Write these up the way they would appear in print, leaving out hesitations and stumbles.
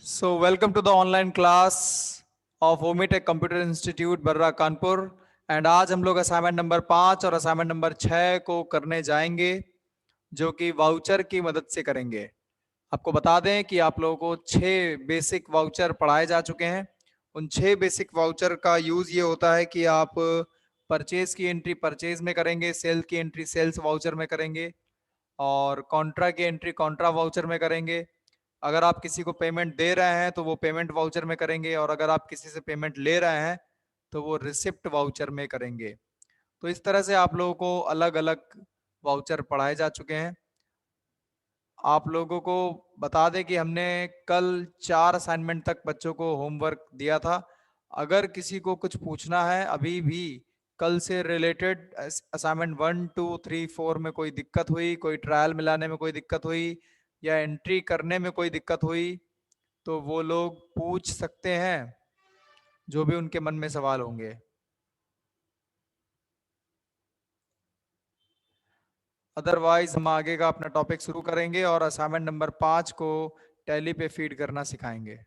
So, welcome to the online class of Omitech Computer Institute, Barra Kanpur. And आज हम लोग assignment number 5 और assignment number 6 को करने जाएंगे, जो कि वाउचर की मदद से करेंगे। आपको बता दें कि आप लोगों को 6 बेसिक वाउचर पढ़ाए जा चुके हैं। उन 6 बेसिक वाउचर का यूज ये होता है कि आप परचेज की एंट्री परचेज में करेंगे, सेल की एंट्री सेल्स वाउचर में करेंगे और कॉन्ट्रा की एंट्री कॉन्ट्रा वाउचर में करेंगे। अगर आप किसी को पेमेंट दे रहे हैं तो वो पेमेंट वाउचर में करेंगे, और अगर आप किसी से पेमेंट ले रहे हैं तो वो रिसिप्ट वाउचर में करेंगे। तो इस तरह से आप लोगों को अलग अलग वाउचर पढ़ाए जा चुके हैं। आप लोगों को बता दें कि हमने कल 4 असाइनमेंट तक बच्चों को होमवर्क दिया था। अगर किसी को कुछ पूछना है अभी भी कल से रिलेटेड, असाइनमेंट 1 2 3 4 में कोई दिक्कत हुई, कोई ट्रायल मिलाने में कोई दिक्कत हुई या एंट्री करने में कोई दिक्कत हुई, तो वो लोग पूछ सकते हैं, जो भी उनके मन में सवाल होंगे। अदरवाइज हम आगे का अपना टॉपिक शुरू करेंगे और असाइनमेंट नंबर 5 को टैली पे फीड करना सिखाएंगे।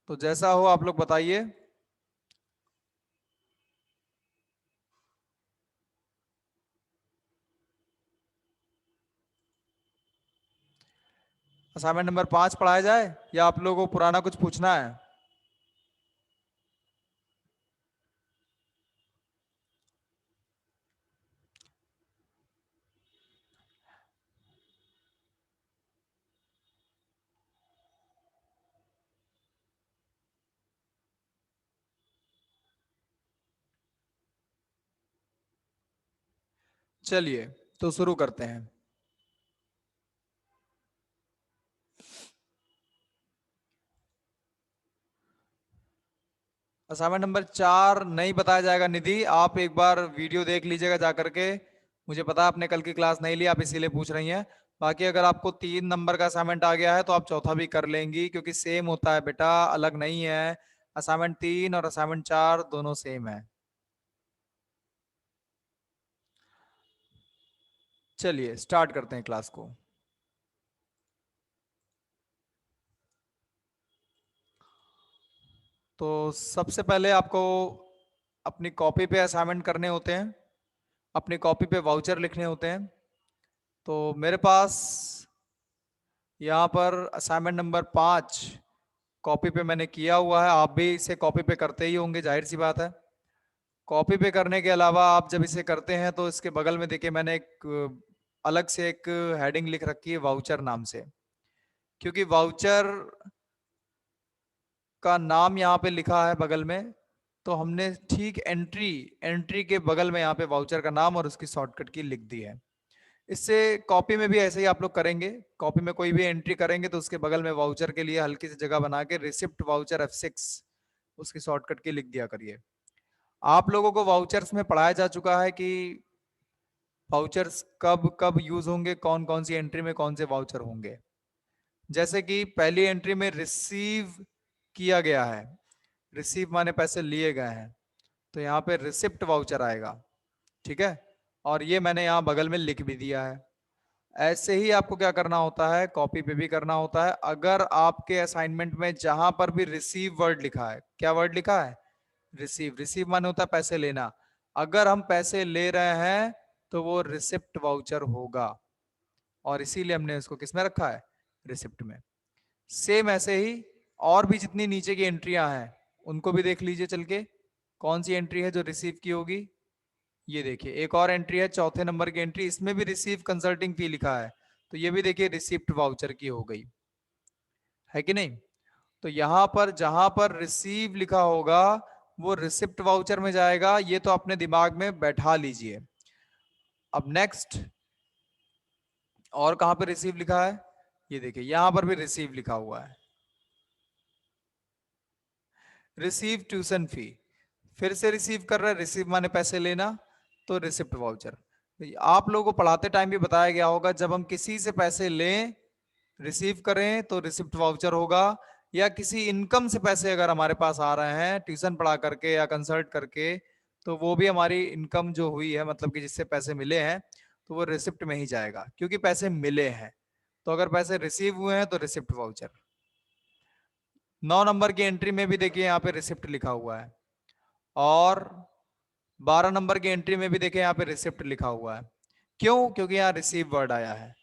तो जैसा हो आप लोग बताइए। असाइनमेंट नंबर 5 पढ़ाया जाए या आप लोगों को पुराना कुछ पूछना है? चलिए तो शुरू करते हैं। असाइनमेंट नंबर 4 नहीं बताया जाएगा। निधि, आप एक बार वीडियो देख लीजिएगा जा करके। मुझे पता है आपने कल की क्लास नहीं ली, आप इसीलिए पूछ रही हैं। बाकी अगर आपको 3 नंबर का असाइनमेंट आ गया है तो आप चौथा भी कर लेंगी, क्योंकि सेम होता है बेटा, अलग नहीं है। असाइनमेंट 3 और असाइनमेंट 4 दोनों सेम है। चलिए स्टार्ट करते हैं क्लास को। तो सबसे पहले आपको अपनी कॉपी पे असाइनमेंट करने होते हैं, अपनी कॉपी पे वाउचर लिखने होते हैं। तो मेरे पास यहाँ पर असाइनमेंट नंबर 5 कॉपी पे मैंने किया हुआ है। आप भी इसे कॉपी पे करते ही होंगे, जाहिर सी बात है। कॉपी पे करने के अलावा आप जब इसे करते हैं तो इसके बगल में देखिए मैंने एक अलग से एक हेडिंग लिख रखी है वाउचर नाम से, क्योंकि वाउचर का नाम यहाँ पे लिखा है बगल में। तो हमने ठीक एंट्री एंट्री के बगल में यहाँ पे वाउचर का नाम और उसकी शॉर्टकट की लिख दी है। इससे कॉपी में भी ऐसे ही आप लोग करेंगे। कॉपी में कोई भी एंट्री करेंगे तो उसके बगल में वाउचर के लिए हल्की सी जगह बना के रिसिप्ट वाउचर F6 उसकी शॉर्टकट की लिख दिया करिए। आप लोगों को वाउचर्स में पढ़ाया जा चुका है कि वाउचर्स कब कब यूज होंगे, कौन कौन सी एंट्री में कौन से वाउचर होंगे। जैसे कि पहली एंट्री में रिसीव किया गया है, रिसीव माने पैसे लिए गए हैं, तो यहाँ पे रिसिप्ट वाउचर आएगा। ठीक है, और ये मैंने यहाँ बगल में लिख भी दिया है। ऐसे ही आपको क्या करना होता है, कॉपी पे भी करना होता है। अगर आपके असाइनमेंट में जहां पर भी रिसीव वर्ड लिखा है, क्या वर्ड लिखा है? रिसीव। रिसीव माने होता है पैसे लेना। अगर हम पैसे ले रहे हैं तो वो रिसिप्ट वाउचर होगा, और इसीलिए हमने उसको किस में रखा है? रिसिप्ट में। सेम ऐसे ही और भी जितनी नीचे की एंट्रियां हैं उनको भी देख लीजिए चल के, कौन सी एंट्री है जो रिसीव की होगी। ये देखिए एक और एंट्री है, चौथे नंबर की एंट्री, इसमें भी रिसीव कंसल्टिंग फी लिखा है, तो ये भी देखिए रिसिप्ट वाउचर की हो गई है कि नहीं। तो यहां पर जहां पर रिसीव लिखा होगा वो रिसिप्ट वाउचर में जाएगा, ये तो अपने दिमाग में बैठा लीजिए। अब नेक्स्ट, और कहां पर रिसीव लिखा है? ये देखिए यहां पर भी रिसीव लिखा हुआ है, रिसीव ट्यूशन फी। फिर से रिसीव कर रहा है, रिसीव माने पैसे लेना, तो रिसिप्ट वाउचर। आप लोगों को पढ़ाते टाइम भी बताया गया होगा, जब हम किसी से पैसे लें, रिसीव करें, तो रिसिप्ट वाउचर होगा। या किसी इनकम से पैसे अगर हमारे पास आ रहे हैं ट्यूशन पढ़ा करके या कंसल्ट करके, तो वो भी हमारी इनकम जो हुई है, मतलब कि जिससे पैसे मिले हैं, तो वो रिसिप्ट में ही जाएगा, क्योंकि पैसे मिले हैं। तो अगर पैसे रिसीव हुए हैं तो रिसिप्ट वाउचर। 9 नंबर की एंट्री में भी देखिए यहाँ पे रिसिप्ट लिखा हुआ है, और 12 नंबर की एंट्री में भी देखिए यहाँ पे रिसिप्ट लिखा हुआ है। क्यों? क्योंकि यहाँ रिसीव वर्ड आया है।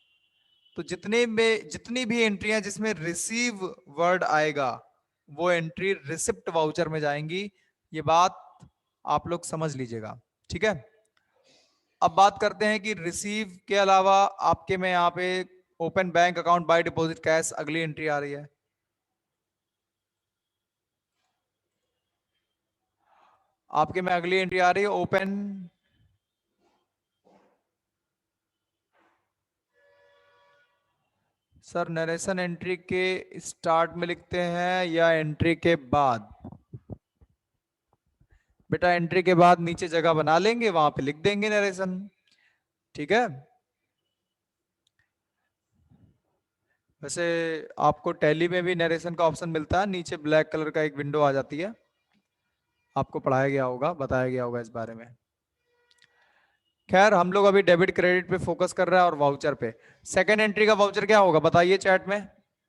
तो जितनी भी एंट्रियां जिसमें रिसीव वर्ड आएगा, वो एंट्री रिसिप्ट वाउचर में जाएंगी। ये बात आप लोग समझ लीजिएगा, ठीक है। अब बात करते हैं कि रिसीव के अलावा आपके में यहाँ पे open bank account by deposit cash, अगली एंट्री आ रही है। आपके में अगली एंट्री आ रही है ओपन, सर नरेशन एंट्री के स्टार्ट में लिखते हैं या एंट्री के बाद? बेटा एंट्री के बाद नीचे जगह बना लेंगे, वहां पे लिख देंगे नरेशन, ठीक है। वैसे आपको टैली में भी नरेशन का ऑप्शन मिलता है, नीचे ब्लैक कलर का एक विंडो आ जाती है, आपको पढ़ाया गया होगा, बताया गया होगा इस बारे में। खैर हम लोग अभी डेबिट क्रेडिट पे फोकस कर रहे हैं और वाउचर पे। सेकंड एंट्री का वाउचर क्या होगा बताइए चैट में,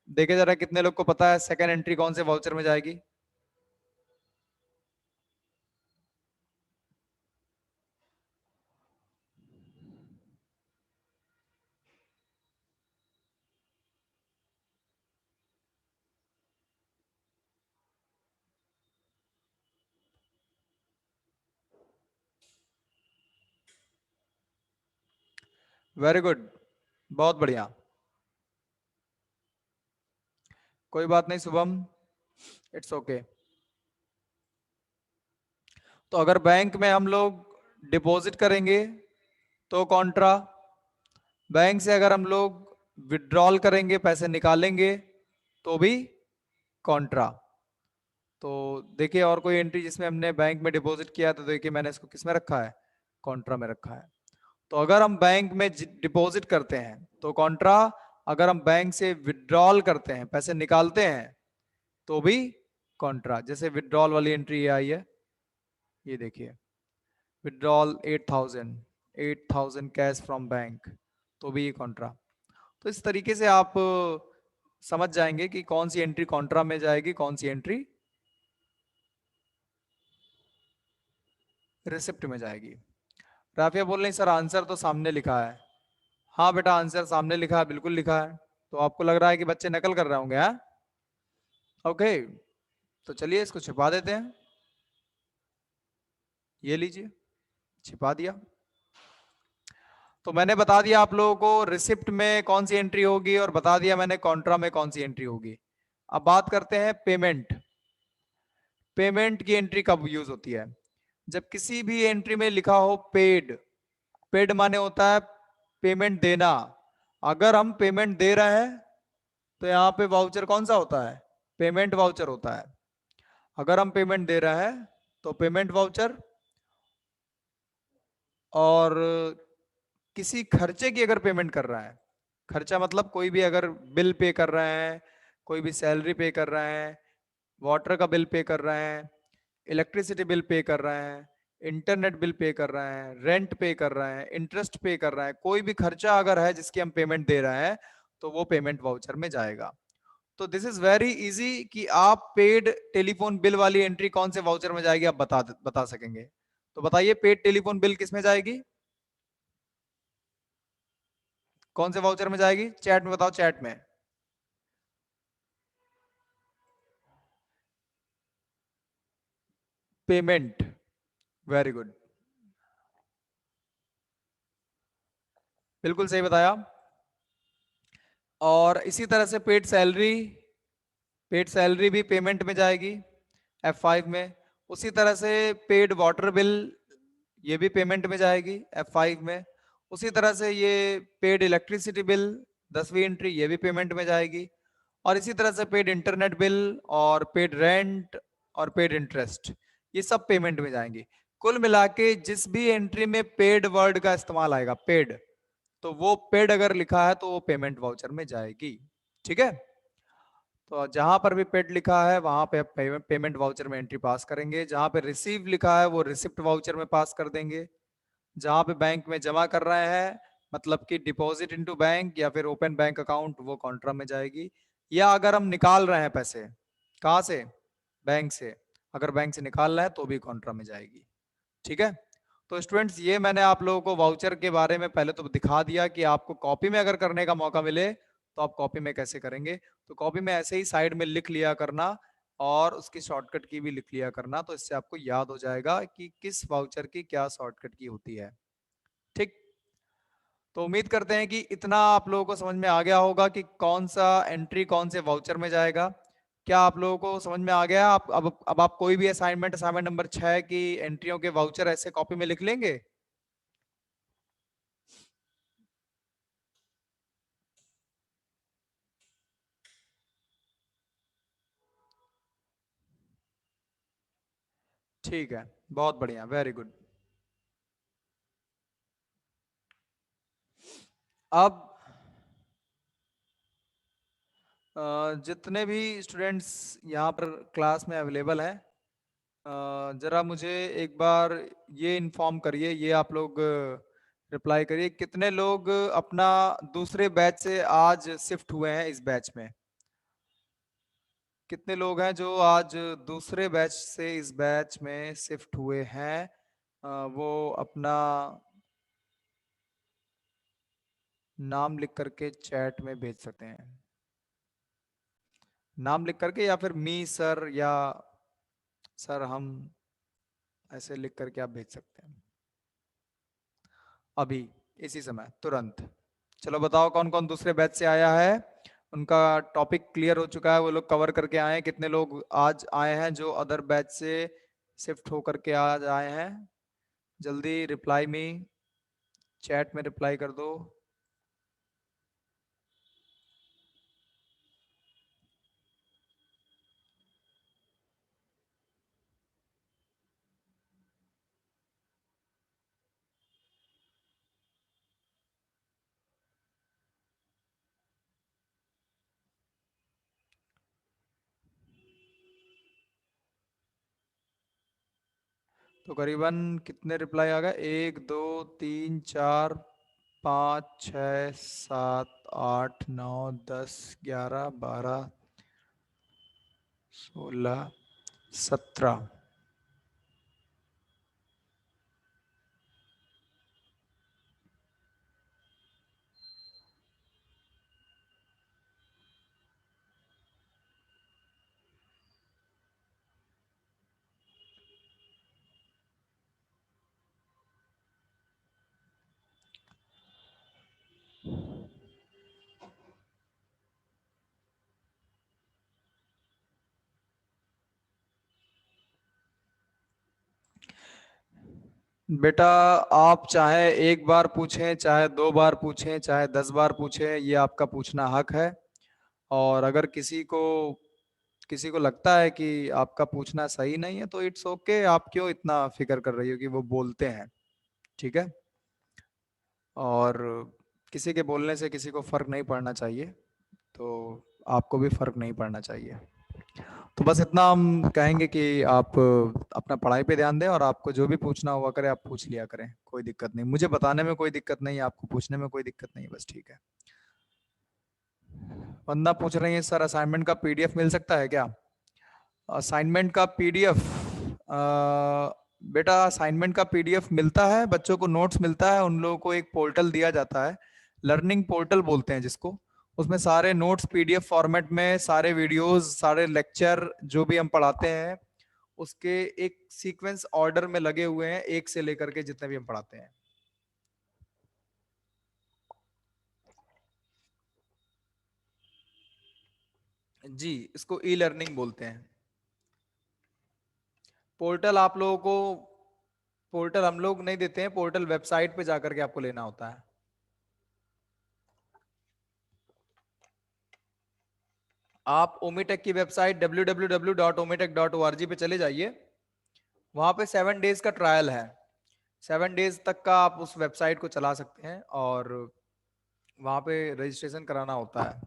देखे जरा कितने लोग को पता है सेकंड एंट्री कौन से वाउचर में जाएगी। वेरी गुड, बहुत बढ़िया। कोई बात नहीं शुभम, इट्स ओके। तो अगर बैंक में हम लोग डिपॉजिट करेंगे तो कॉन्ट्रा, बैंक से अगर हम लोग विड्रॉल करेंगे, पैसे निकालेंगे, तो भी कॉन्ट्रा। तो देखिए और कोई एंट्री जिसमें हमने बैंक में डिपॉजिट किया, तो देखिए मैंने इसको किस में रखा है, कॉन्ट्रा में रखा है। तो अगर हम बैंक में डिपॉजिट करते हैं तो कॉन्ट्रा, अगर हम बैंक से विड्रॉल करते हैं, पैसे निकालते हैं, तो भी कॉन्ट्रा। जैसे विड्रॉल वाली एंट्री ये आई है, ये देखिए विड्रॉल 8,000 कैश फ्रॉम बैंक, तो भी ये कॉन्ट्रा। तो इस तरीके से आप समझ जाएंगे कि कौन सी एंट्री कॉन्ट्रा में जाएगी, कौन सी एंट्री रिसिप्ट में जाएगी। राफिया बोल रही सर आंसर तो सामने लिखा है। हाँ बेटा आंसर सामने लिखा है, बिल्कुल लिखा है। तो आपको लग रहा है कि बच्चे नकल कर रहे होंगे, हाँ? ओके, तो चलिए इसको छिपा देते हैं। ये लीजिए, छिपा दिया। तो मैंने बता दिया आप लोगों को रिसिप्ट में कौन सी एंट्री होगी, और बता दिया मैंने कॉन्ट्रा में कौन सी एंट्री होगी। अब बात करते हैं पेमेंट। पेमेंट की एंट्री कब यूज होती है? जब किसी भी एंट्री में लिखा हो पेड। पेड माने होता है पेमेंट देना। अगर हम पेमेंट दे रहे हैं तो यहाँ पे वाउचर कौन सा होता है? पेमेंट वाउचर होता है। अगर हम पेमेंट दे रहे हैं तो पेमेंट वाउचर। और किसी खर्चे की अगर पेमेंट कर रहा है, खर्चा मतलब कोई भी अगर बिल पे कर रहे हैं, कोई भी सैलरी पे कर रहे हैं, वाटर का बिल पे कर रहे हैं, इलेक्ट्रिसिटी बिल पे कर रहे हैं, इंटरनेट बिल पे कर रहे हैं, रेंट पे कर रहे हैं, इंटरेस्ट पे कर रहे हैं, कोई भी खर्चा अगर है जिसकी हम पेमेंट दे रहे हैं, तो वो पेमेंट वाउचर में जाएगा। तो दिस इज वेरी इजी कि आप पेड टेलीफोन बिल वाली एंट्री कौन से वाउचर में जाएगी आप बता सकेंगे। तो बताइए पेड टेलीफोन बिल किस में जाएगी, कौन से वाउचर में जाएगी? चैट में बताओ, चैट में। पेमेंट, वेरी गुड, बिल्कुल सही बताया। और इसी तरह से पेड सैलरी, पेड सैलरी भी पेमेंट में जाएगी F5 में। उसी तरह से पेड वाटर बिल, ये भी पेमेंट में जाएगी F5 में। उसी तरह से ये पेड इलेक्ट्रिसिटी बिल 10वीं एंट्री, ये भी पेमेंट में जाएगी। और इसी तरह से पेड इंटरनेट बिल और पेड रेंट और पेड इंटरेस्ट, ये सब पेमेंट में जाएंगी। कुल मिला के जिस भी एंट्री में पेड वर्ड का इस्तेमाल आएगा, पेड, तो वो पेड अगर लिखा है तो वो पेमेंट वाउचर में जाएगी, ठीक है। तो जहां पर भी पेड लिखा है वहां पे पेमेंट वाउचर में एंट्री पास करेंगे, जहां पे रिसीव लिखा है वो रिसिप्ट वाउचर में पास कर देंगे, जहां पे बैंक में जमा कर रहे हैं मतलब कि डिपॉजिट इनटू बैंक या फिर ओपन बैंक अकाउंट वो कॉन्ट्रा में जाएगी, या अगर हम निकाल रहे हैं पैसे कहाँ से, बैंक से, अगर बैंक से निकाल रहे हैं तो भी कॉन्ट्रा में जाएगी। ठीक है, तो स्टूडेंट्स ये मैंने आप लोगों को वाउचर के बारे में पहले तो दिखा दिया कि आपको कॉपी में अगर करने का मौका मिले तो आप कॉपी में कैसे करेंगे। तो कॉपी में ऐसे ही साइड में लिख लिया करना और उसकी शॉर्टकट की भी लिख लिया करना, तो इससे आपको याद हो जाएगा कि किस वाउचर की क्या शॉर्टकट की होती है। ठीक, तो उम्मीद करते हैं कि इतना आप लोगों को समझ में आ गया होगा कि कौन सा एंट्री कौन से वाउचर में जाएगा। क्या आप लोगों को समझ में आ गया? आप अब आप कोई भी असाइनमेंट असाइनमेंट नंबर 6 की एंट्रियों के वाउचर ऐसे कॉपी में लिख लेंगे। ठीक है, बहुत बढ़िया, वेरी गुड। अब जितने भी स्टूडेंट्स यहाँ पर क्लास में अवेलेबल हैं, जरा मुझे एक बार ये इन्फॉर्म करिए, ये आप लोग रिप्लाई करिए, कितने लोग अपना दूसरे बैच से आज शिफ्ट हुए हैं इस बैच में। कितने लोग हैं जो आज दूसरे बैच से इस बैच में शिफ्ट हुए हैं? वो अपना नाम लिख करके चैट में भेज सकते हैं, नाम लिख करके, या फिर मी सर या सर हम, ऐसे लिख करके आप भेज सकते हैं अभी इसी समय तुरंत। चलो बताओ कौन कौन दूसरे बैच से आया है, उनका टॉपिक क्लियर हो चुका है, वो लोग कवर करके आए हैं। कितने लोग आज आए हैं जो अदर बैच से शिफ्ट होकर के आज आए हैं? जल्दी रिप्लाई में, चैट में रिप्लाई कर दो। तो करीबन कितने रिप्लाई आ गए? 1 2 3 4 5 6 7 8 9 10 11 12 16 17। बेटा आप चाहे एक बार पूछें, चाहे 2 बार पूछें, चाहे 10 बार पूछें, ये आपका पूछना हक है। और अगर किसी को लगता है कि आपका पूछना सही नहीं है तो इट्स ओके, आप क्यों इतना फिक्र कर रही हो कि वो बोलते हैं। ठीक है, और किसी के बोलने से किसी को फर्क नहीं पड़ना चाहिए, तो आपको भी फर्क नहीं पड़ना चाहिए। तो बस इतना हम कहेंगे कि आप अपना पढ़ाई पे ध्यान दें और आपको जो भी पूछना हुआ करे आप पूछ लिया करें, कोई दिक्कत नहीं, मुझे बताने में कोई दिक्कत नहीं, आपको पूछने में कोई दिक्कत नहीं, बस ठीक है। वंदना पूछ रही है सर असाइनमेंट का पीडीएफ मिल सकता है क्या? असाइनमेंट का पीडीएफ, बेटा असाइनमेंट का पीडीएफ मिलता है, बच्चों को नोट्स मिलता है, उन लोगों को एक पोर्टल दिया जाता है, लर्निंग पोर्टल बोलते हैं जिसको। उसमें सारे नोट्स पीडीएफ फॉर्मेट में, सारे वीडियोस, सारे लेक्चर जो भी हम पढ़ाते हैं उसके एक सीक्वेंस ऑर्डर में लगे हुए हैं, एक से लेकर के जितने भी हम पढ़ाते हैं। जी, इसको ई लर्निंग बोलते हैं। पोर्टल आप लोगों को, पोर्टल हम लोग नहीं देते हैं, पोर्टल वेबसाइट पे जाकर के आपको लेना होता है। आप ओमीटेक की वेबसाइट www.omitech.org पे चले जाइए, वहां पे 7 डेज का ट्रायल है, 7 डेज तक का आप उस वेबसाइट को चला सकते हैं और वहां पे रजिस्ट्रेशन कराना होता है।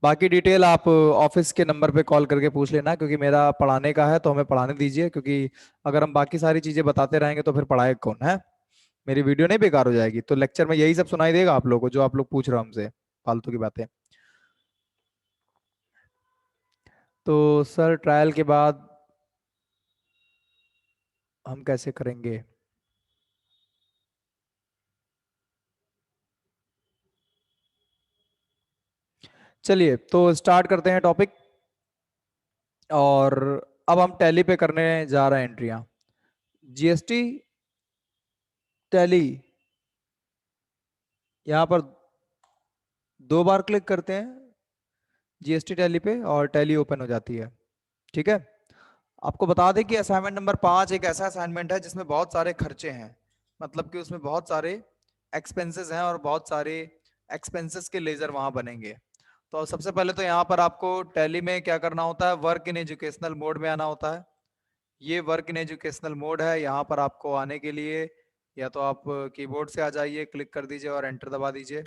बाकी डिटेल आप ऑफिस के नंबर पे कॉल करके पूछ लेना, क्योंकि मेरा पढ़ाने का है तो हमें पढ़ाने दीजिए, क्योंकि अगर हम बाकी सारी चीजें बताते रहेंगे तो फिर पढ़ाए कौन है। मेरी वीडियो नहीं बेकार हो जाएगी, तो लेक्चर में यही सब सुनाई देगा आप लोगों को जो आप लोग पूछ रहे हो हमसे, फालतू की बातें। तो सर ट्रायल के बाद हम कैसे करेंगे? चलिए तो स्टार्ट करते हैं टॉपिक। और अब हम टैली पे करने जा रहे हैं एंट्रियां। जीएसटी टैली, यहाँ पर 2 बार क्लिक करते हैं जीएसटी टैली पे और टैली ओपन हो जाती है। ठीक है। आपको बता दें कि असाइनमेंट नंबर 5 एक ऐसा असाइनमेंट है जिसमें बहुत सारे खर्चे हैं, मतलब कि उसमें बहुत सारे एक्सपेंसेस हैं और बहुत सारे एक्सपेंसेस के लेजर वहां बनेंगे। तो सबसे पहले तो यहाँ पर आपको टैली में क्या करना होता है, वर्क इन एजुकेशनल मोड में आना होता है। ये वर्क इन एजुकेशनल मोड है। यहाँ पर आपको आने के लिए या तो आप कीबोर्ड से आ जाइए, क्लिक कर दीजिए और एंटर दबा दीजिए।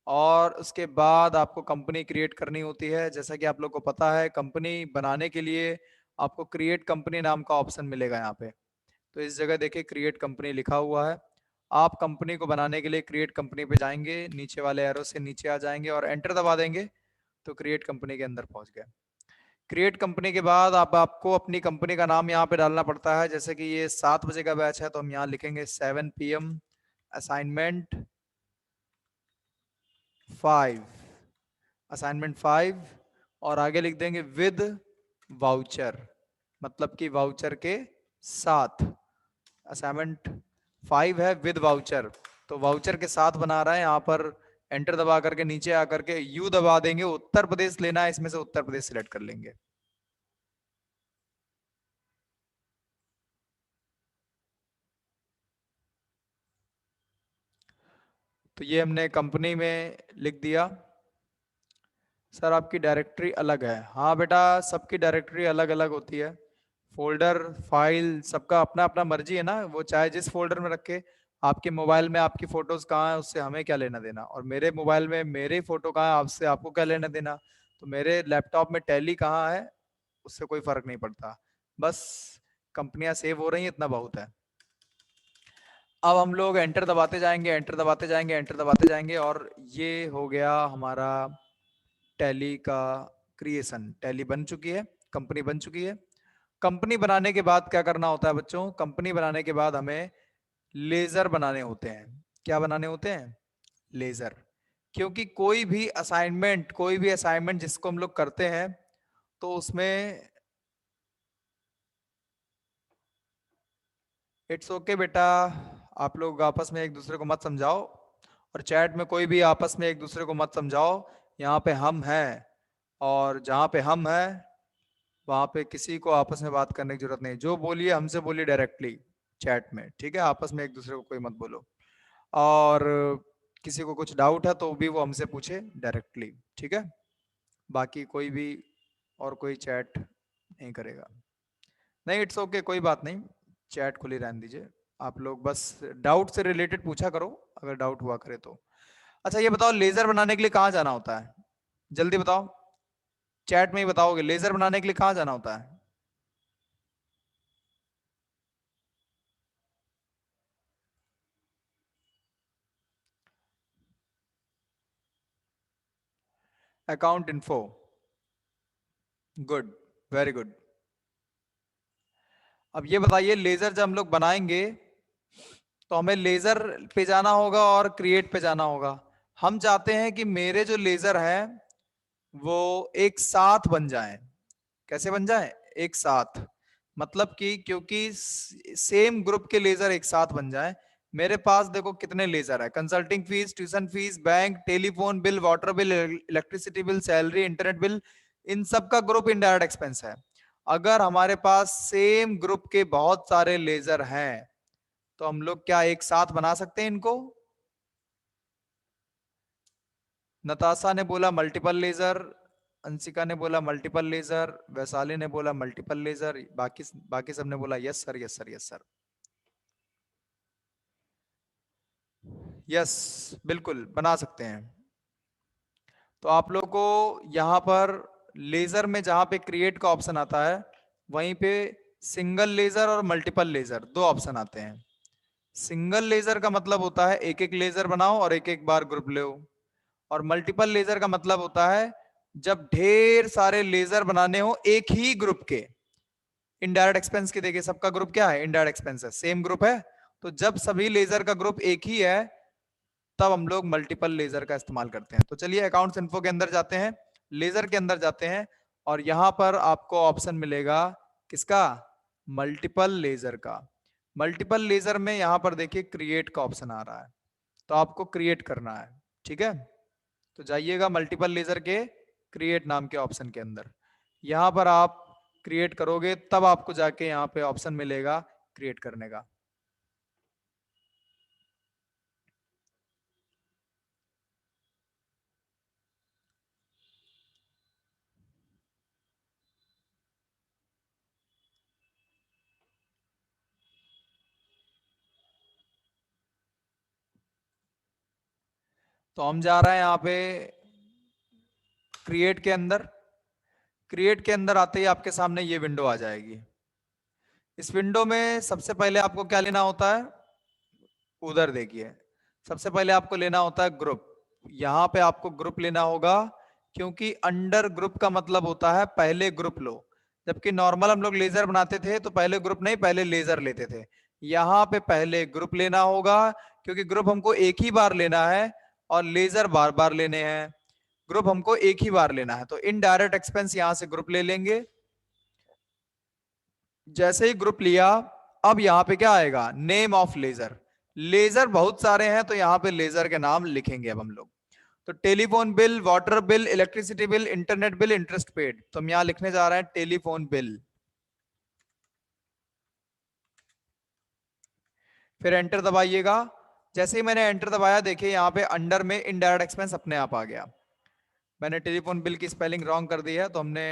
और उसके बाद आपको कंपनी क्रिएट करनी होती है। जैसा कि आप लोग को पता है, कंपनी बनाने के लिए आपको क्रिएट कंपनी नाम का ऑप्शन मिलेगा यहाँ पे। तो इस जगह देखिए क्रिएट कंपनी लिखा हुआ है। आप कंपनी को बनाने के लिए क्रिएट कंपनी पे जाएंगे, नीचे वाले एरो से नीचे आ जाएंगे और एंटर दबा देंगे तो क्रिएट कंपनी के अंदर पहुंच गए। क्रिएट कंपनी के बाद अब आपको अपनी कंपनी का नाम यहाँ पे डालना पड़ता है। जैसे कि ये 7 बजे का बैच है तो हम यहाँ लिखेंगे 7 PM असाइनमेंट 5, असाइनमेंट 5 और आगे लिख देंगे विद वाउचर, मतलब कि वाउचर के साथ। असाइनमेंट 5 है विद वाउचर, तो वाउचर के साथ बना रहा है। यहाँ पर एंटर दबा करके नीचे आकर के यू दबा देंगे, उत्तर प्रदेश लेना है, इसमें से उत्तर प्रदेश सिलेक्ट कर लेंगे। तो ये हमने कंपनी में लिख दिया। सर आपकी डायरेक्टरी अलग है। हाँ बेटा, सबकी डायरेक्टरी अलग अलग होती है। फोल्डर फाइल सबका अपना अपना मर्जी है ना, वो चाहे जिस फोल्डर में रखे। आपके मोबाइल में आपकी फोटोज कहाँ है उससे हमें क्या लेना देना, और मेरे मोबाइल में मेरी फोटो कहाँ है आपसे आपको क्या लेना देना। तो मेरे लैपटॉप में टैली कहाँ है उससे कोई फर्क नहीं पड़ता। बस कंपनियां सेव हो रही हैं, इतना बहुत है। अब हम लोग एंटर दबाते जाएंगे, एंटर दबाते जाएंगे, एंटर दबाते जाएंगे और ये हो गया हमारा टैली का क्रिएशन। टैली बन चुकी है, कंपनी बन चुकी है। कंपनी बनाने के बाद क्या करना होता है बच्चों, कंपनी बनाने के बाद हमें लेजर बनाने होते हैं। क्या बनाने होते हैं? लेजर। क्योंकि कोई भी असाइनमेंट जिसको हम लोग करते हैं तो उसमें इट्स ओके बेटा, आप लोग आपस में एक दूसरे को मत समझाओ और चैट में कोई भी आपस में एक दूसरे को मत समझाओ। यहाँ पे हम हैं और जहाँ पे हम हैं वहां पे किसी को आपस में बात करने की जरूरत नहीं। जो बोलिए हमसे बोलिए डायरेक्टली चैट में, ठीक है? आपस में एक दूसरे को कोई मत बोलो। और किसी को कुछ डाउट है तो भी वो हमसे पूछे डायरेक्टली, ठीक है? बाकी कोई भी और कोई चैट नहीं करेगा। नहीं, इट्स ओके, कोई बात नहीं, चैट खुली रहने दीजिए। आप लोग बस डाउट से रिलेटेड पूछा करो अगर डाउट हुआ करे तो। अच्छा ये बताओ, लेजर बनाने के लिए कहाँ जाना होता है? जल्दी बताओ, चैट में ही बताओगे, लेजर बनाने के लिए कहाँ जाना होता है? Account info. Good, very good. अब ये बताइए, लेजर जब हम लोग बनाएंगे तो हमें लेजर पे जाना होगा और क्रिएट पे जाना होगा। हम चाहते हैं कि मेरे जो लेजर हैं वो एक साथ बन जाएं। कैसे बन जाएं? एक साथ, मतलब कि क्योंकि सेम ग्रुप के लेजर एक साथ बन जाएं। मेरे पास देखो कितने लेजर है, consulting fees, tuition fees, bank, telephone bill, water bill, electricity bill, salary, internet bill, इन सब का ग्रुप इनडायरेक्ट एक्सपेंस है। अगर हमारे पास सेम ग्रुप के बहुत सारे लेजर हैं तो हम लोग क्या एक साथ बना सकते हैं इनको? नताशा ने बोला मल्टीपल लेजर, अंशिका ने बोला मल्टीपल लेजर, वैशाली ने बोला मल्टीपल लेजर, बाकी बाकी सब ने बोला yes sir, yes sir, yes sir. Yes, बिल्कुल बना सकते हैं। तो आप लोग को यहाँ पर लेजर में जहां पे क्रिएट का ऑप्शन आता है, वहीं पे सिंगल लेजर और मल्टीपल लेजर दो ऑप्शन आते हैं। सिंगल लेजर का मतलब होता है एक एक लेजर बनाओ और एक एक बार ग्रुप लो, और मल्टीपल लेजर का मतलब होता है जब ढेर सारे लेजर बनाने हो एक ही ग्रुप के। इनडायरेक्ट एक्सपेंस की देखिए, सबका ग्रुप क्या है, इनडायरेक्ट एक्सपेंस है, सेम ग्रुप है। तो जब सभी लेजर का ग्रुप एक ही है, तब हम लोग मल्टीपल लेजर का इस्तेमाल करते हैं। तो चलिए अकाउंट्स इन्फो के अंदर जाते हैं, लेजर के अंदर जाते हैं, और यहां पर आपको ऑप्शन मिलेगा किसका, मल्टीपल लेजर का। मल्टीपल लेजर में यहां पर देखिए क्रिएट का ऑप्शन आ रहा है, तो आपको क्रिएट करना है। ठीक है, तो जाइएगा मल्टीपल लेजर के क्रिएट नाम के ऑप्शन के अंदर, यहां पर आप क्रिएट करोगे तब आपको जाके यहां पे ऑप्शन मिलेगा क्रिएट करने का। तो हम जा रहे हैं यहाँ पे क्रिएट के अंदर। क्रिएट के अंदर आते ही आपके सामने ये विंडो आ जाएगी। इस विंडो में सबसे पहले आपको क्या लेना होता है, उधर देखिए, सबसे पहले आपको लेना होता है ग्रुप। यहाँ पे आपको ग्रुप लेना होगा, क्योंकि अंडर ग्रुप का मतलब होता है पहले ग्रुप लो। जबकि नॉर्मल हम लोग लेजर बनाते थे तो पहले ग्रुप नहीं, पहले लेजर लेते थे। यहाँ पे पहले ग्रुप लेना होगा, क्योंकि ग्रुप हमको एक ही बार लेना है और लेजर बार बार लेने हैं। ग्रुप हमको एक ही बार लेना है, तो इनडायरेक्ट एक्सपेंस यहां से ग्रुप ले लेंगे। जैसे ही ग्रुप लिया, अब यहां पे क्या आएगा, नेम ऑफ लेजर। लेजर बहुत सारे हैं तो यहां पे लेजर के नाम लिखेंगे अब हम लोग। तो telephone bill, water bill, electricity bill, internet bill, interest paid, तो हम यहां लिखने जा रहे हैं टेलीफोन बिल। फिर एंटर दबाइएगा। जैसे ही मैंने एंटर दबाया, देखिए यहाँ पे अंडर में इनडायरेक्ट एक्सपेंस अपने आप आ गया। मैंने टेलीफोन बिल की स्पेलिंग रॉन्ग कर दी है, तो हमने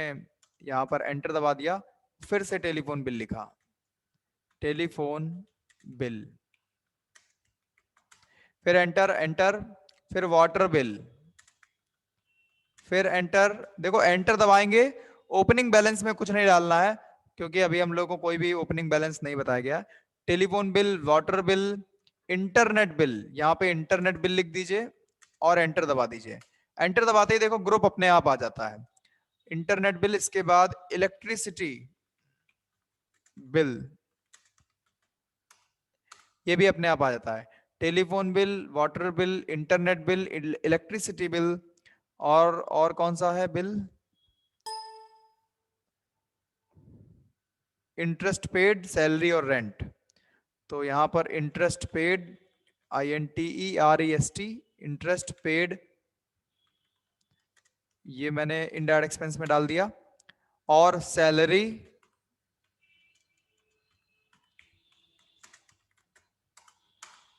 यहाँ पर एंटर दबा दिया, फिर से टेलीफोन बिल लिखा, टेलीफोन बिल, फिर एंटर एंटर, फिर वाटर बिल, फिर एंटर। देखो एंटर दबाएंगे, ओपनिंग बैलेंस में कुछ नहीं डालना है, क्योंकि अभी हम लोग को कोई भी ओपनिंग बैलेंस नहीं बताया गया। Telephone bill, water bill, internet bill, यहाँ पे इंटरनेट बिल लिख दीजिए और एंटर दबा दीजिए। एंटर दबाते ही देखो ग्रुप अपने आप आ जाता है, इंटरनेट बिल, इसके बाद इलेक्ट्रिसिटी बिल, ये भी अपने आप आ जाता है। Telephone bill, water bill, internet bill, electricity bill, और कौन सा है बिल, इंटरेस्ट पेड, सैलरी और रेंट। तो यहां पर interest paid, INTEREST, interest paid, ये मैंने इनडायरेक्ट एक्सपेंस में डाल दिया, और सैलरी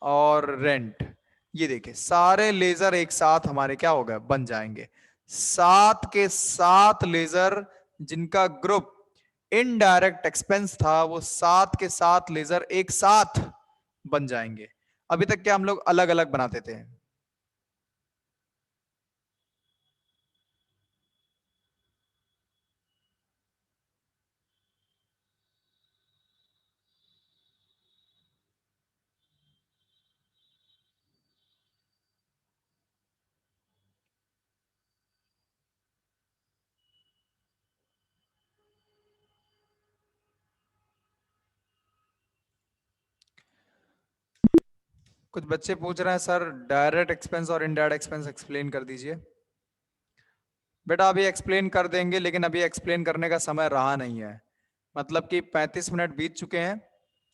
और रेंट। ये देखिए सारे लेजर एक साथ हमारे क्या हो गए, बन जाएंगे। 7 के 7 लेजर जिनका ग्रुप इनडायरेक्ट एक्सपेंस था, वो 7 के 7 लेजर एक साथ बन जाएंगे। अभी तक क्या हम लोग अलग अलग बनाते थे। कुछ बच्चे पूछ रहे हैं सर डायरेक्ट एक्सपेंस और इनडायरेक्ट एक्सपेंस एक्सप्लेन कर दीजिए। बेटा अभी एक्सप्लेन कर देंगे, लेकिन अभी एक्सप्लेन करने का समय रहा नहीं है। मतलब कि 35 मिनट बीत चुके हैं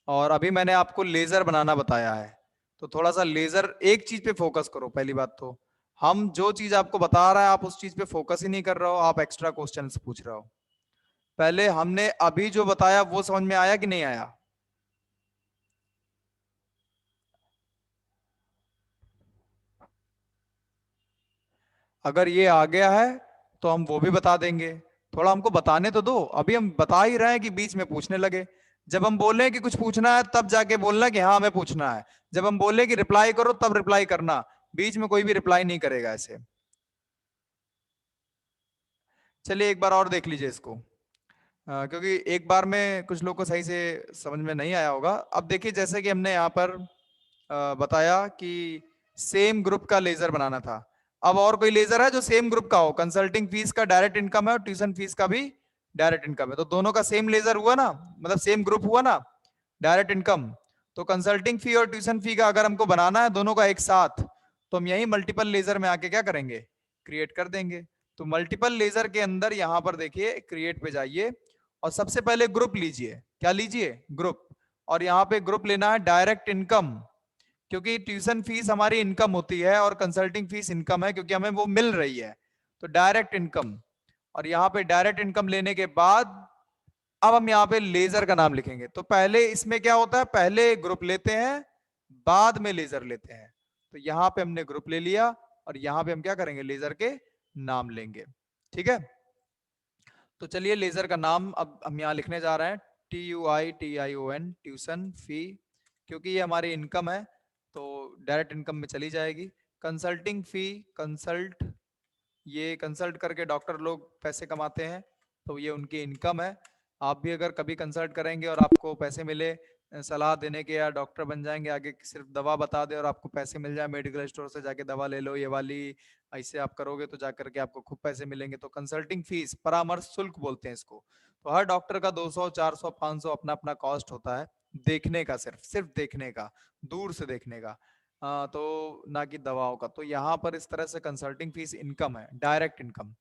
और अभी मैंने आपको लेजर बनाना बताया है। तो थोड़ा सा लेजर एक चीज पे फोकस करो। पहली बात तो हम जो चीज आपको बता रहे हैं आप उस चीज पे फोकस ही नहीं कर रहे हो, आप एक्स्ट्रा क्वेश्चंस पूछ रहे हो। पहले हमने अभी जो बताया वो समझ में आया कि नहीं आया। अगर ये आ गया है तो हम वो भी बता देंगे। थोड़ा हमको बताने तो दो, अभी हम बता ही रहे हैं कि बीच में पूछने लगे। जब हम बोले कि कुछ पूछना है तब जाके बोलना कि हाँ हमें पूछना है। जब हम बोले कि रिप्लाई करो तब रिप्लाई करना, बीच में कोई भी रिप्लाई नहीं करेगा ऐसे। चलिए एक बार और देख लीजिए इसको, क्योंकि एक बार में कुछ लोग को सही से समझ में नहीं आया होगा। अब देखिए जैसे कि हमने यहाँ पर बताया कि सेम ग्रुप का लेजर बनाना था। अब और कोई लेजर है जो सेम ग्रुप का हो, कंसल्टिंग फीस का डायरेक्ट इनकम है और ट्यूशन फीस का भी डायरेक्ट इनकम है, तो दोनों का सेम लेजर हुआ ना, मतलब सेम ग्रुप हुआ ना, डायरेक्ट इनकम। तो कंसल्टिंग फी और ट्यूशन फी का अगर हमको बनाना है दोनों का एक साथ, तो हम यही मल्टीपल लेजर में आके क्या करेंगे, क्रिएट कर देंगे। तो मल्टीपल लेजर के अंदर यहां पर देखिए क्रिएट पे जाइए और सबसे पहले ग्रुप लीजिए। क्या लीजिए, ग्रुप। और यहाँ पे ग्रुप लेना है डायरेक्ट इनकम, क्योंकि ट्यूशन फीस हमारी इनकम होती है और कंसल्टिंग फीस इनकम है क्योंकि हमें वो मिल रही है, तो डायरेक्ट इनकम। और यहाँ पे डायरेक्ट इनकम लेने के बाद अब हम यहाँ पे लेजर का नाम लिखेंगे। तो पहले इसमें क्या होता है, पहले ग्रुप लेते हैं बाद में लेजर लेते हैं। तो यहाँ पे हमने ग्रुप ले लिया और यहाँ पे हम क्या करेंगे, लेजर के नाम लेंगे। ठीक है, तो चलिए लेजर का नाम अब हम यहाँ लिखने जा रहे हैं, TUITION, ट्यूशन फी, क्योंकि ये हमारी इनकम है तो डायरेक्ट इनकम में चली जाएगी। कंसल्टिंग फी, कंसल्ट, ये कंसल्ट करके डॉक्टर लोग पैसे कमाते हैं तो ये उनकी इनकम है। आप भी अगर कभी कंसल्ट करेंगे और आपको पैसे मिले, सलाह देने के, या डॉक्टर बन जाएंगे आगे, सिर्फ दवा बता दे और आपको पैसे मिल जाए, मेडिकल स्टोर से जाके दवा ले लो ये वाली, ऐसे आप करोगे तो जाकर के आपको खूब पैसे मिलेंगे। तो कंसल्टिंग फीस, परामर्श शुल्क बोलते हैं इसको। तो हर डॉक्टर का 200, 400, 500 अपना अपना कॉस्ट होता है देखने का, सिर्फ सिर्फ देखने का, दूर से देखने का, तो ना कि दवाओं का। तो यहाँ पर इस तरह से कंसल्टिंग फीस इनकम है, डायरेक्ट इनकम।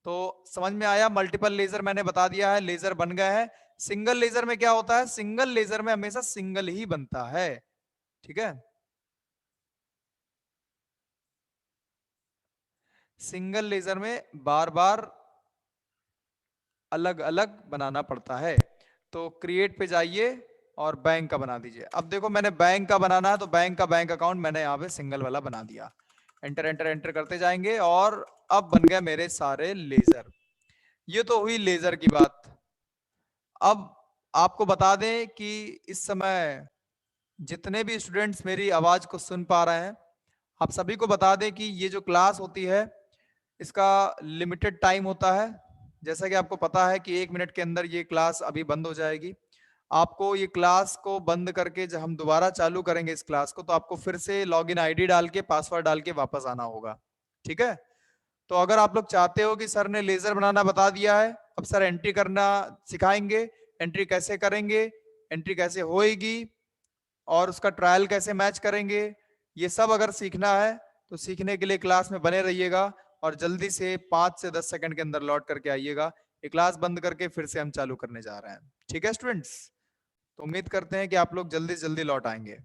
तो समझ में आया, मल्टीपल लेजर मैंने बता दिया है, लेजर बन गए हैं। सिंगल लेजर में क्या होता है, सिंगल लेजर में हमेशा सिंगल ही बनता है। ठीक है, सिंगल लेजर में बार बार अलग अलग बनाना पड़ता है। तो क्रिएट पे जाइए और बैंक का बना दीजिए। अब देखो मैंने बैंक का बनाना है तो बैंक का बैंक अकाउंट मैंने यहाँ पे सिंगल वाला बना दिया। एंटर एंटर एंटर करते जाएंगे और अब बन गए मेरे सारे लेजर। ये तो हुई लेजर की बात। अब आपको बता दें कि इस समय जितने भी स्टूडेंट्स मेरी आवाज को सुन पा रहे हैं, आप सभी को बता दें कि ये जो क्लास होती है इसका लिमिटेड टाइम होता है। जैसा कि आपको पता है कि 1 मिनट के अंदर ये क्लास अभी बंद हो जाएगी। आपको ये क्लास को बंद करके जब हम दोबारा चालू करेंगे इस क्लास को, तो आपको फिर से लॉगिन आईडी डाल के पासवर्ड डाल के वापस आना होगा। ठीक है, तो अगर आप लोग चाहते हो कि सर ने लेजर बनाना बता दिया है, अब सर एंट्री करना सिखाएंगे, एंट्री कैसे करेंगे, एंट्री कैसे होएगी और उसका ट्रायल कैसे मैच करेंगे, ये सब अगर सीखना है तो सीखने के लिए क्लास में बने रहिएगा और जल्दी से 5 से 10 सेकंड के अंदर लौट करके आइएगा। ये क्लास बंद करके फिर से हम चालू करने जा रहे हैं। ठीक है स्टूडेंट्स, तो उम्मीद करते हैं कि आप लोग जल्दी से जल्दी लौट आएंगे।